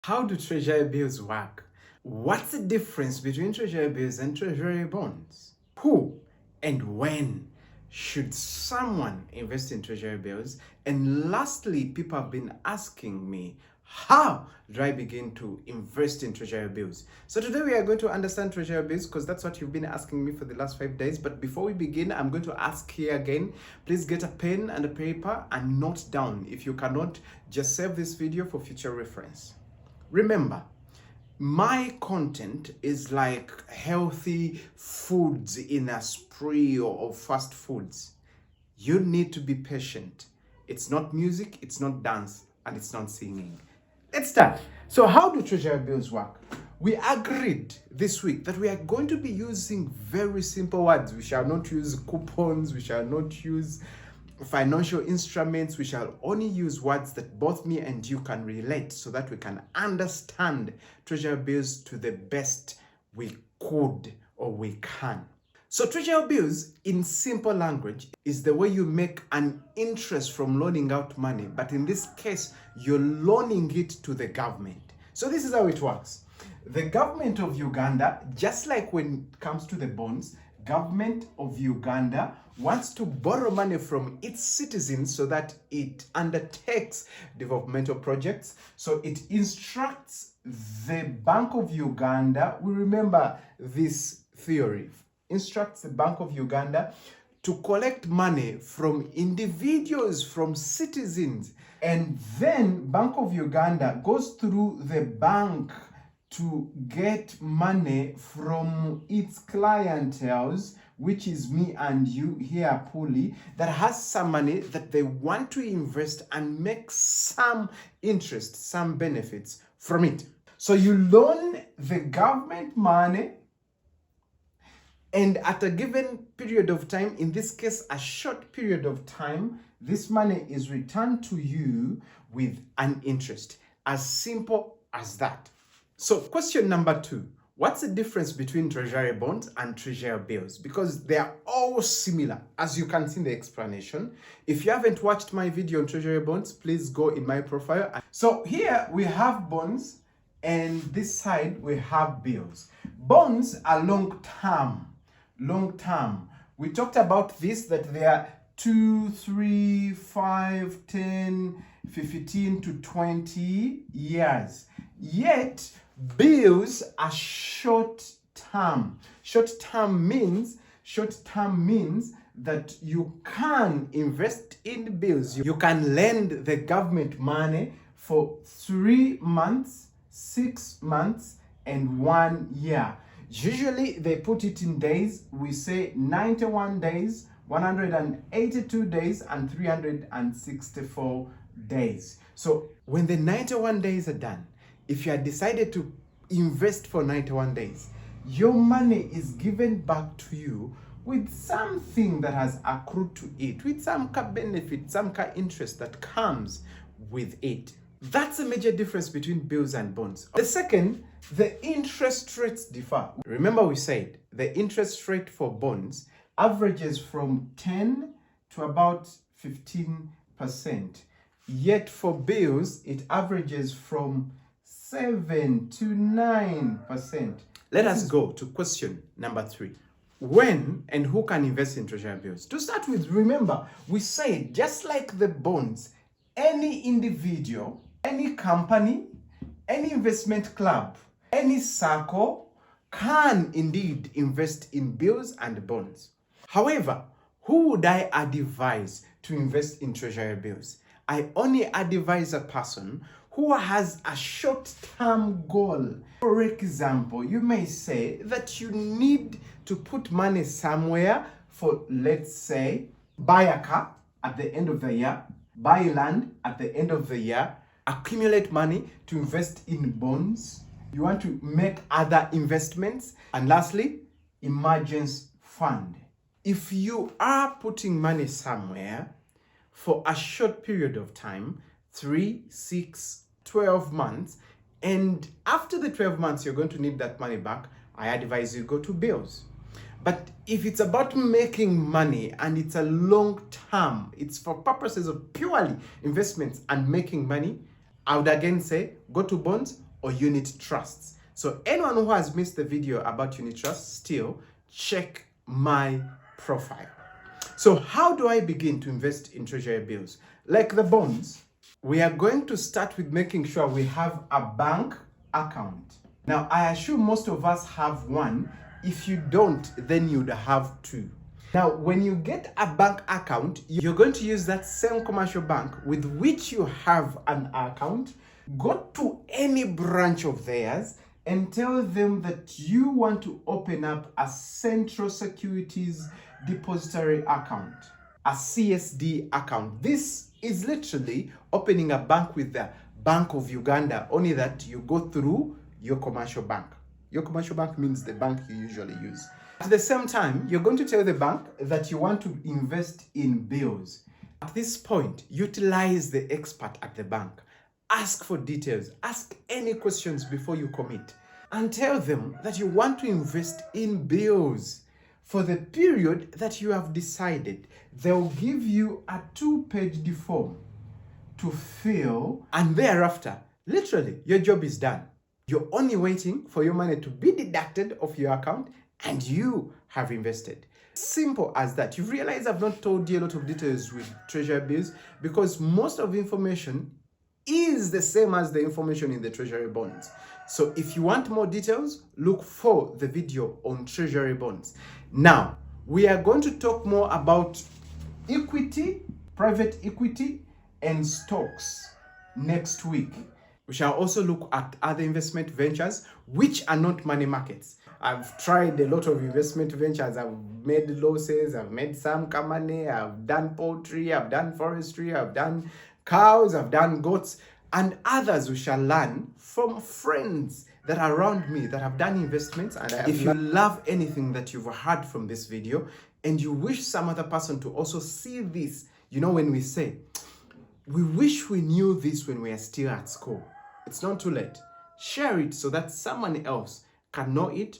How do treasury bills work? What's the difference between treasury bills and treasury bonds? Who and when should someone invest in treasury bills? And lastly, people have been asking me, how do I begin to invest in treasury bills? So today we are going to understand treasury bills because that's what you've been asking me for the last 5 days. But before we begin, I'm going to ask here again, please get a pen and a paper and note down. If you cannot, just save this video for future reference. Remember, my content is like healthy foods in a spree of fast foods. You need to be patient. It's not music, it's not dance, and it's not singing. Let's start. So how do treasury bills work? We agreed this week that we are going to be using very simple words. We shall not use coupons, we shall not use financial instruments. We shall only use words that both me and you can relate so that we can understand treasury bills to the best we could or we can. So treasury bills in simple language is the way you make an interest from loaning out money, but in this case you're loaning it to the government. So this is how it works. The government of Uganda, just like when it comes to the bonds, government of Uganda wants to borrow money from its citizens so that it undertakes developmental projects. So it instructs the Bank of Uganda, we remember this theory, instructs the Bank of Uganda to collect money from individuals, from citizens, and then Bank of Uganda goes through the bank to get money from its clientele, which is me and you here, Puli, that has some money that they want to invest and make some interest, some benefits from it. So you loan the government money, and at a given period of time, in this case, a short period of time, this money is returned to you with an interest. As simple as that. So question number 2, what's the difference between treasury bonds and treasury bills? Because they are all similar, as you can see in the explanation. If you haven't watched my video on treasury bonds, please go in my profile. So here we have bonds, and this side we have bills. Bonds are long term. We talked about this, that they are 2, 3, 5, 10, 15 to 20 years. Yet bills are short term. Short term means that you can invest in bills. You can lend the government money for 3 months, 6 months, and 1 year. Usually they put it in days. We say 91 days, 182 days, and 364 days. So when the 91 days are done, if you had decided to invest for 91 days, your money is given back to you with something that has accrued to it, with some benefit, some interest that comes with it. That's a major difference between bills and bonds. The second, the interest rates differ. Remember we said the interest rate for bonds averages from 10 to about 15%. Yet for bills, it averages from 7 to 9%. Let us go to question number 3. When and who can invest in treasury bills? To start with, remember, we said just like the bonds, any individual, any company, any investment club, any circle can indeed invest in bills and bonds. However, who would I advise to invest in treasury bills? I only advise a person who has a short-term goal. For example, you may say that you need to put money somewhere for, let's say, buy a car at the end of the year, buy land at the end of the year, accumulate money to invest in bonds. You want to make other investments. And lastly, emergency fund. If you are putting money somewhere for a short period of time, 3, 6, 12 months, and after the 12 months you're going to need that money back, I advise you go to bills. But if it's about making money and it's a long term, it's for purposes of purely investments and making money, I would again say go to bonds or unit trusts. So anyone who has missed the video about unit trusts, still check my profile. So how do I begin to invest in treasury bills? Like the bonds, we are going to start with making sure we have a bank account. Now, I assume most of us have one. If you don't, then you'd have two. Now, when you get a bank account, you're going to use that same commercial bank with which you have an account. Go to any branch of theirs and tell them that you want to open up a Central Securities Depository account, a CSD account. This is literally opening a bank with the Bank of Uganda, only that you go through your commercial bank. Your commercial bank means the bank you usually use. At the same time, you're going to tell the bank that you want to invest in bills. At this point, utilize the expert at the bank. Ask for details. Ask any questions before you commit. And tell them that you want to invest in bills for the period that you have decided. They'll give you a 2-page form to fill, and thereafter, literally, your job is done. You're only waiting for your money to be deducted off your account and you have invested. Simple as that. You realize I've not told you a lot of details with treasury bills because most of the information is the same as the information in the treasury bonds. So if you want more details, look for the video on treasury bonds. Now, we are going to talk more about equity, private equity, and stocks next week. We shall also look at other investment ventures which are not money markets. I've tried a lot of investment ventures. I've made losses, I've made some money, I've done poultry, I've done forestry, I've done cows, I've done goats, and others we shall learn from friends that are around me that have done investments. And if you love anything that you've heard from this video and you wish some other person to also see this, you know, when we say, we wish we knew this when we are still at school. It's not too late. Share it so that someone else can know it